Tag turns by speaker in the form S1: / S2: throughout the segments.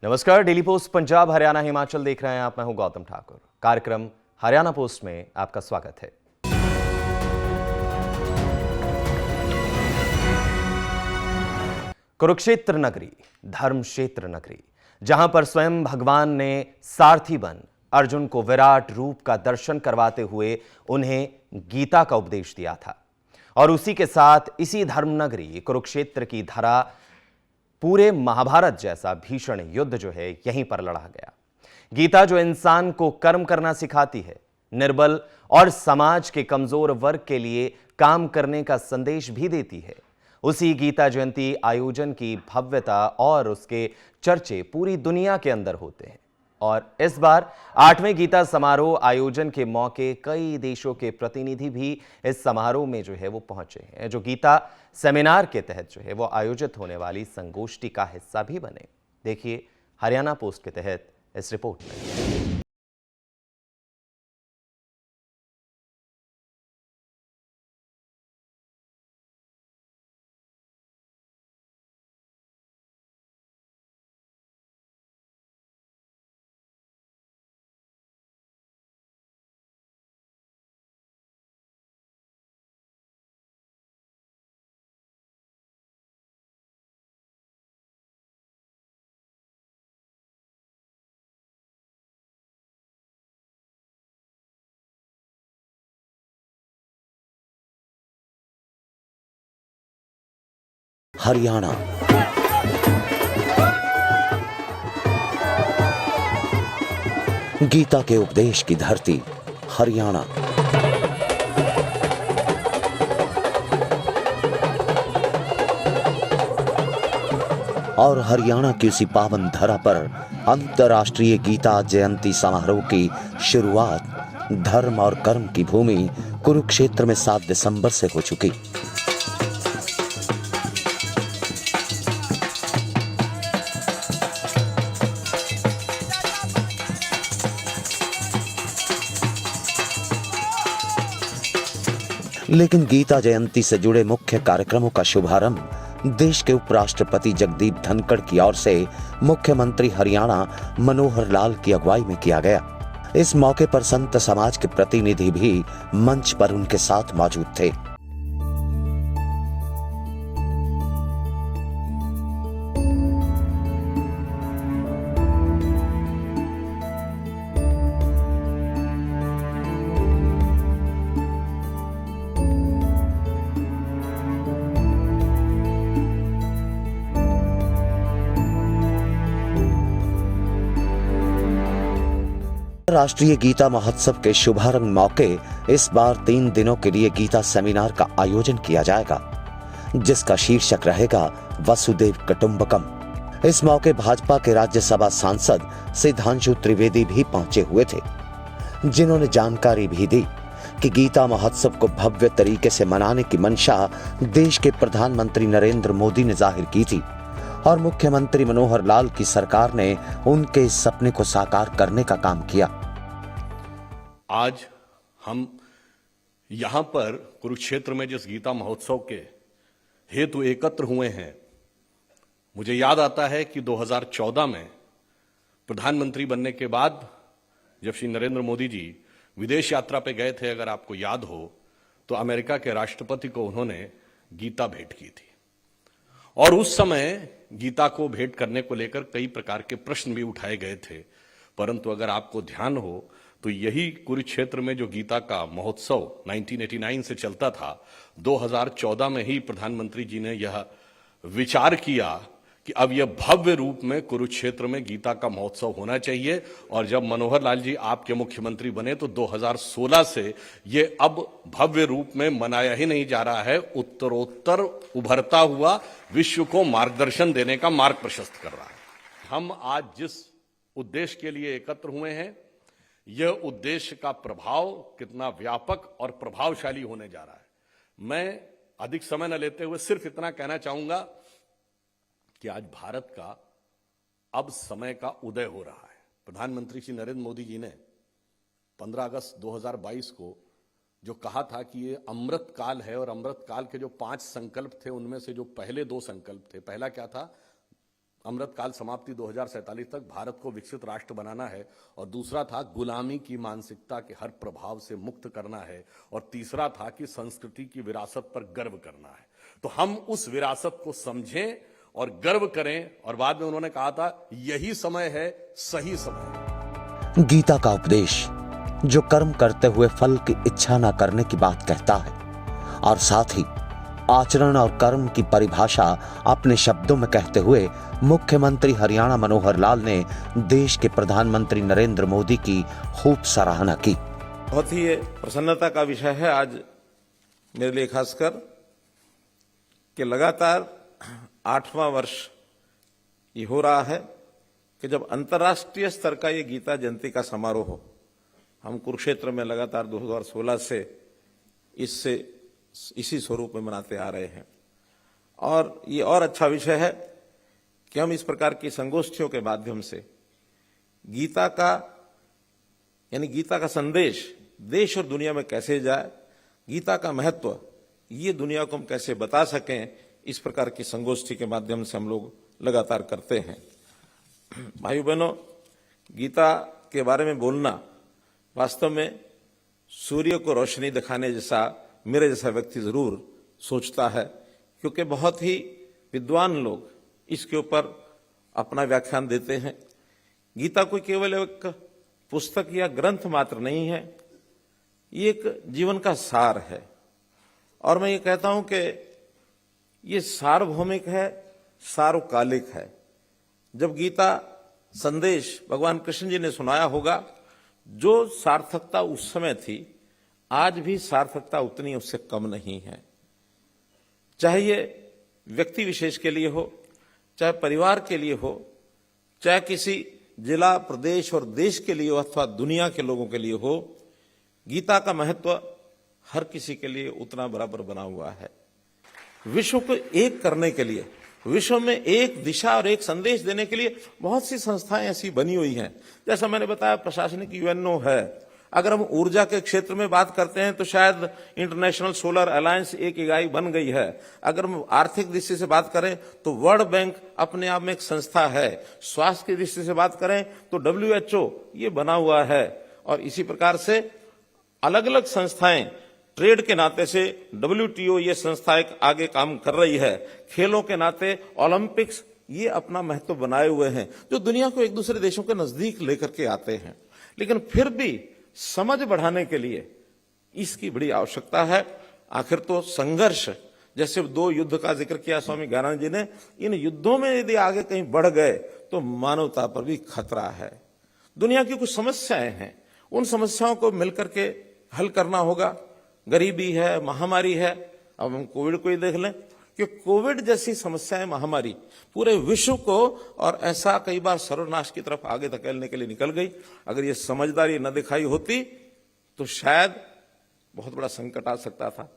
S1: नमस्कार। Daily post Punjab Haryana Himachal देख रहे हैं आप। मैं हूं गौतम ठाकुर। कार्यक्रम हरियाणा पोस्ट में आपका स्वागत है। कुरुक्षेत्र नगरी, धर्मक्षेत्र नगरी, जहां पर स्वयं भगवान ने सारथी बन अर्जुन को विराट रूप का दर्शन करवाते हुए उन्हें गीता का उपदेश दिया था। और उसी के साथ इसी धर्मनगरी कुरुक्षेत्र की धरा पूरे महाभारत जैसा भीषण युद्ध जो है यहीं पर लड़ा गया। गीता जो इंसान को कर्म करना सिखाती है, निर्बल और समाज के कमजोर वर्ग के लिए काम करने का संदेश भी देती है, उसी गीता जयंती आयोजन की भव्यता और उसके चर्चे पूरी दुनिया के अंदर होते हैं। और इस बार 8वें गीता समारोह आयोजन के मौके कई देशों के प्रतिनिधि भी इस समारोह में जो है वो पहुंचे हैं, जो गीता सेमिनार के तहत जो है वो आयोजित होने वाली संगोष्ठी का हिस्सा भी बने। देखिए हरियाणा पोस्ट के तहत इस रिपोर्ट में।
S2: हरियाणा गीता के उपदेश की धरती हरियाणा। और हरियाणा की उसी पावन धरा पर अंतर्राष्ट्रीय गीता जयंती समारोह की शुरुआत धर्म और कर्म की भूमि कुरुक्षेत्र में 7 दिसंबर से हो चुकी। लेकिन गीता जयंती से जुड़े मुख्य कार्यक्रमों का शुभारंभ देश के उपराष्ट्रपति जगदीप धनखड़ की ओर से मुख्यमंत्री हरियाणा मनोहर लाल की अगुवाई में किया गया। इस मौके पर संत समाज के प्रतिनिधि भी मंच पर उनके साथ मौजूद थे। राष्ट्रीय गीता महोत्सव के शुभारंभ मौके इस बार 3 दिनों के लिए गीता सेमिनार का आयोजन किया जाएगा, जिसका शीर्षक रहेगा वसुदेव कुटुंबकम। इस मौके भाजपा के राज्यसभा सांसद सिद्धांशु त्रिवेदी भी पहुंचे हुए थे, जिन्होंने जानकारी भी दी कि गीता महोत्सव को भव्य तरीके से मनाने की मंशा देश के प्रधानमंत्री नरेंद्र मोदी ने जाहिर की थी और मुख्यमंत्री मनोहर लाल की सरकार ने उनके इस सपने को साकार करने का काम किया।
S3: आज हम यहां पर कुरुक्षेत्र में जिस गीता महोत्सव के हेतु एकत्र हुए हैं, मुझे याद आता है कि 2014 में प्रधानमंत्री बनने के बाद जब श्री नरेंद्र मोदी जी विदेश यात्रा पे गए थे, अगर आपको याद हो, तो अमेरिका के राष्ट्रपति को उन्होंने गीता भेंट की थी। और उस समय गीता को भेंट करने को लेकर कई प्रकार के प्रश्न भी उठाए गए थे, परंतु अगर आपको ध्यान हो तो यही कुरुक्षेत्र में जो गीता का महोत्सव 1989 से चलता था, 2014 में ही प्रधानमंत्री जी ने यह विचार किया कि अब यह भव्य रूप में कुरुक्षेत्र में गीता का महोत्सव होना चाहिए। और जब मनोहर लाल जी आपके मुख्यमंत्री बने तो 2016 से ये अब भव्य रूप में मनाया ही नहीं जा रहा है, उत्तरोत्तर उभरता हुआ विश्व को मार्गदर्शन देने का मार्ग प्रशस्त कर रहा है। हम आज जिस उद्देश्य के लिए एकत्र हुए हैं, यह उद्देश्य का प्रभाव कितना व्यापक और प्रभावशाली होने जा रहा है। मैं अधिक समय न लेते हुए सिर्फ इतना कहना चाहूंगा कि आज भारत का अब समय का उदय हो रहा है। प्रधानमंत्री श्री नरेंद्र मोदी जी ने 15 अगस्त 2022 को जो कहा था कि ये अमृत काल है, और अमृत काल के जो 5 संकल्प थे उनमें से जो पहले 2 संकल्प थे, पहला क्या था, अमृतकाल समाप्ति 2047 तक भारत को विकसित राष्ट्र बनाना है, और दूसरा था गुलामी की मानसिकता के हर प्रभाव से मुक्त करना है, और तीसरा था कि संस्कृति की विरासत पर गर्व करना है। तो हम उस विरासत को समझें और गर्व करें। और बाद में उन्होंने कहा था, यही समय है, सही समय है।
S2: गीता का उपदेश जो कर्म करते हुए फल की इच्छा न करने की बात कहता है, और साथ ही आचरण और कर्म की परिभाषा अपने शब्दों में कहते हुए मुख्यमंत्री हरियाणा मनोहर लाल ने देश के प्रधानमंत्री नरेंद्र मोदी की खूब सराहना की।
S4: बहुत ही ये प्रसन्नता का विषय है आज मेरे लिए, खासकर कि लगातार 8वां वर्ष ये हो रहा है कि जब अंतर्राष्ट्रीय स्तर का ये गीता जयंती का समारोह हो। हम कुरुक्षेत्र में लगातार 2016 से इसी स्वरूप में मनाते आ रहे हैं, और ये और अच्छा विषय है कि हम इस प्रकार की संगोष्ठियों के माध्यम से गीता का यानी गीता का संदेश देश और दुनिया में कैसे जाए, गीता का महत्व ये दुनिया को हम कैसे बता सकें, इस प्रकार की संगोष्ठी के माध्यम से हम लोग लगातार करते हैं। भाइयों बहनों, गीता के बारे में बोलना वास्तव में सूर्य को रोशनी दिखाने जैसा मेरे जैसा व्यक्ति जरूर सोचता है, क्योंकि बहुत ही विद्वान लोग इसके ऊपर अपना व्याख्यान देते हैं। गीता कोई केवल एक पुस्तक या ग्रंथ मात्र नहीं है, ये एक जीवन का सार है। और मैं ये कहता हूं कि ये सार्वभौमिक है, सार्वकालिक है। जब गीता संदेश भगवान कृष्ण जी ने सुनाया होगा, जो सार्थकता उस समय थी, आज भी सार्थकता उतनी उससे कम नहीं है। चाहे ये व्यक्ति विशेष के लिए हो, चाहे परिवार के लिए हो, चाहे किसी जिला, प्रदेश और देश के लिए हो, अथवा दुनिया के लोगों के लिए हो, गीता का महत्व हर किसी के लिए उतना बराबर बना हुआ है। विश्व को एक करने के लिए, विश्व में एक दिशा और एक संदेश देने के लिए बहुत सी संस्थाएं ऐसी बनी हुई हैं। जैसा मैंने बताया, प्रशासनिक यूएनओ है। अगर हम ऊर्जा के क्षेत्र में बात करते हैं तो शायद इंटरनेशनल सोलर अलायंस एक इकाई बन गई है। अगर हम आर्थिक दृष्टि से बात करें तो वर्ल्ड बैंक अपने आप में एक संस्था है। स्वास्थ्य की दृष्टि से बात करें तो WHO ये बना हुआ है। और इसी प्रकार से अलग अलग संस्थाएं, ट्रेड के नाते से WTO ये संस्था एक आगे काम कर रही है। खेलों के नाते ओलंपिक्स ये अपना महत्व बनाए हुए हैं, जो दुनिया को एक दूसरे देशों के नजदीक लेकर के आते हैं। लेकिन फिर भी समझ बढ़ाने के लिए इसकी बड़ी आवश्यकता है। आखिर तो संघर्ष, जैसे 2 युद्ध का जिक्र किया स्वामी ज्ञानानंद जी ने, इन युद्धों में यदि आगे कहीं बढ़ गए तो मानवता पर भी खतरा है। दुनिया की कुछ समस्याएं हैं, उन समस्याओं को मिलकर के हल करना होगा। गरीबी है, महामारी है। अब हम कोविड को ही देख लें कि कोविड जैसी समस्याएं, महामारी पूरे विश्व को और ऐसा कई बार सर्वनाश की तरफ आगे धकेलने के लिए निकल गई। अगर ये समझदारी न दिखाई होती तो शायद बहुत बड़ा संकट आ सकता था।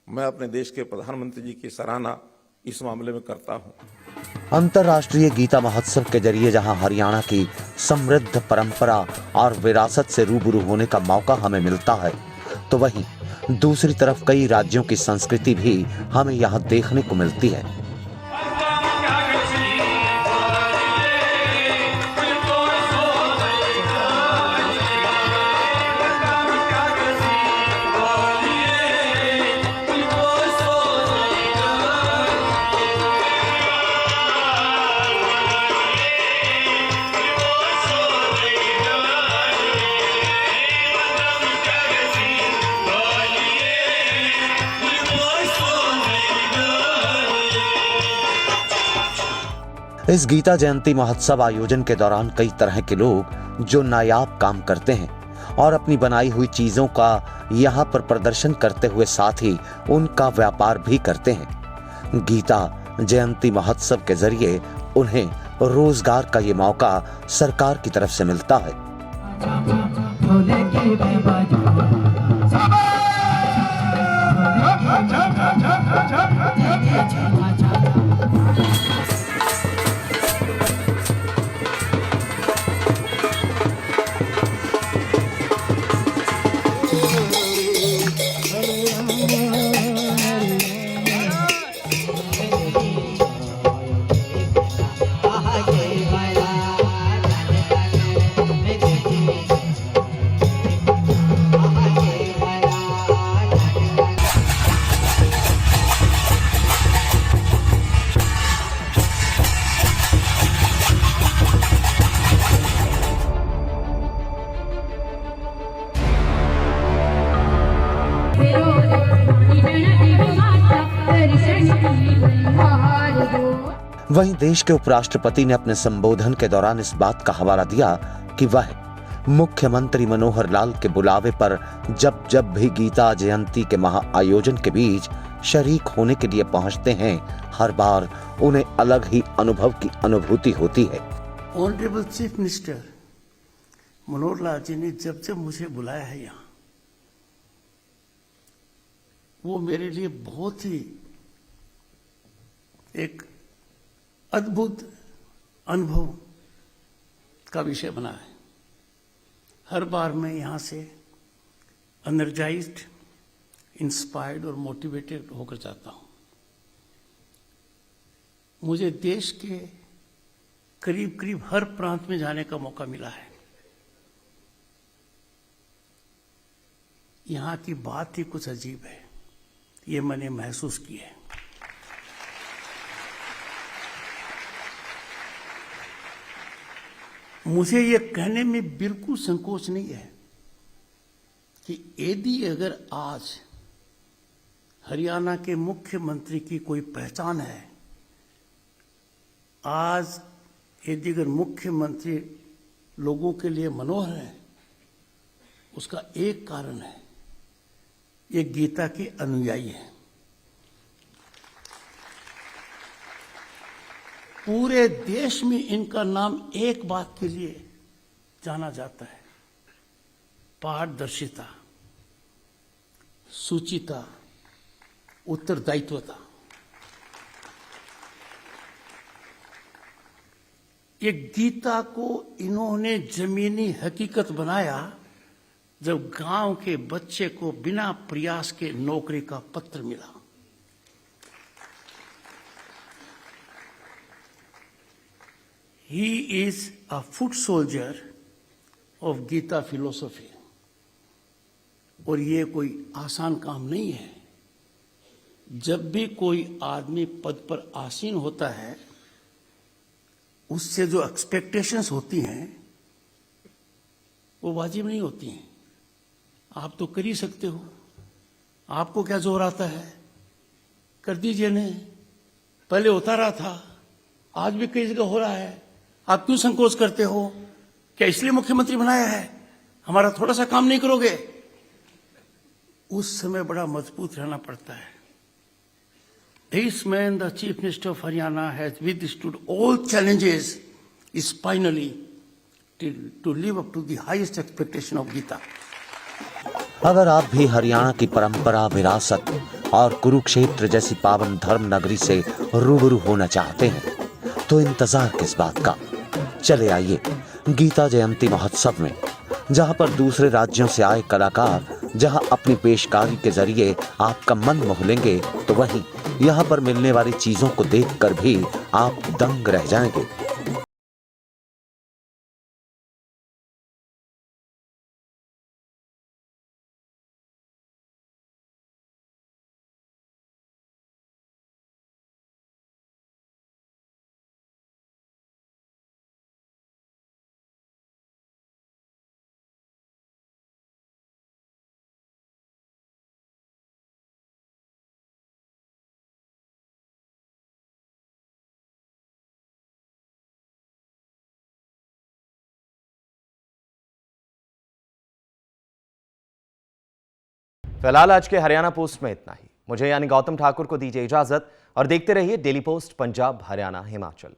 S4: मैं अपने देश के प्रधानमंत्री जी की सराहना इस मामले में करता हूं।
S2: अंतर्राष्ट्रीय गीता महोत्सव के जरिए जहां हरियाणा की समृद्ध परंपरा और विरासत से रूबरू होने का मौका हमें मिलता है, तो वहीं दूसरी तरफ कई राज्यों की संस्कृति भी हमें यहाँ देखने को मिलती है। इस गीता जयंती महोत्सव आयोजन के दौरान कई तरह के लोग जो नायाब काम करते हैं और अपनी बनाई हुई चीजों का यहाँ पर प्रदर्शन करते हुए साथ ही उनका व्यापार भी करते हैं। गीता जयंती महोत्सव के जरिए उन्हें रोजगार का ये मौका सरकार की तरफ से मिलता है। वहीं देश के उपराष्ट्रपति ने अपने संबोधन के दौरान इस बात का हवाला दिया कि वह मुख्यमंत्री मनोहर लाल के बुलावे पर जब जब भी गीता जयंती के महाआयोजन के बीच शरीक होने के लिए पहुंचते हैं, हर बार उन्हें अलग ही अनुभव की अनुभूति होती है।
S5: Honourable chief minister Manohar Lal ji ने जब जब मुझे बुलाया है यहाँ, वो मेरे लिए बहुत ही एक अद्भुत अनुभव का विषय बना है। हर बार मैं यहाँ से एनर्जाइज्ड, इंस्पायर्ड और मोटिवेटेड होकर जाता हूँ। मुझे देश के करीब करीब हर प्रांत में जाने का मौका मिला है। यहाँ की बात ही कुछ अजीब है, ये मैंने महसूस की है। मुझे ये कहने में बिल्कुल संकोच नहीं है कि यदि अगर आज हरियाणा के मुख्यमंत्री की कोई पहचान है, आज यदि अगर मुख्यमंत्री लोगों के लिए मनोहर है, उसका एक कारण है, ये गीता के अनुयायी हैं। पूरे देश में इनका नाम एक बात के लिए जाना जाता है, पारदर्शिता, शुचिता, उत्तरदायित्वता। ये गीता को इन्होंने जमीनी हकीकत बनाया जब गांव के बच्चे को बिना प्रयास के नौकरी का पत्र मिला। He is a foot soldier of Gita philosophy। और ये कोई आसान काम नहीं है। जब भी कोई आदमी पद पर आसीन होता है, उससे जो एक्सपेक्टेशंस होती हैं वो वाजिब नहीं होती हैं। आप तो कर ही सकते हो, आपको क्या जोर आता है, कर दीजिए ने। पहले होता रहा था, आज भी कई जगह हो रहा है, आप क्यों संकोच करते हो? क्या इसलिए मुख्यमंत्री बनाया है, हमारा थोड़ा सा काम नहीं करोगे? उस समय बड़ा मजबूत रहना पड़ता है। This man, the Chief Minister of Haryana, has withstood all challenges spinally to live up to the highest expectation of Gita।
S2: अगर आप भी हरियाणा की परंपरा, विरासत और कुरुक्षेत्र जैसी पावन धर्म नगरी से रूबरू होना चाहते हैं तो इंतजार किस बात का। चले आइए गीता जयंती महोत्सव में, जहां पर दूसरे राज्यों से आए कलाकार जहां अपनी पेशकारी के जरिए आपका मन मोह लेंगे, तो वहीं यहां पर मिलने वाली चीजों को देखकर भी आप दंग रह जाएंगे।
S1: फिलहाल आज के हरियाणा पोस्ट में इतना ही। मुझे यानी गौतम ठाकुर को दीजिए इजाजत और देखते रहिए डेली पोस्ट पंजाब, हरियाणा, हिमाचल।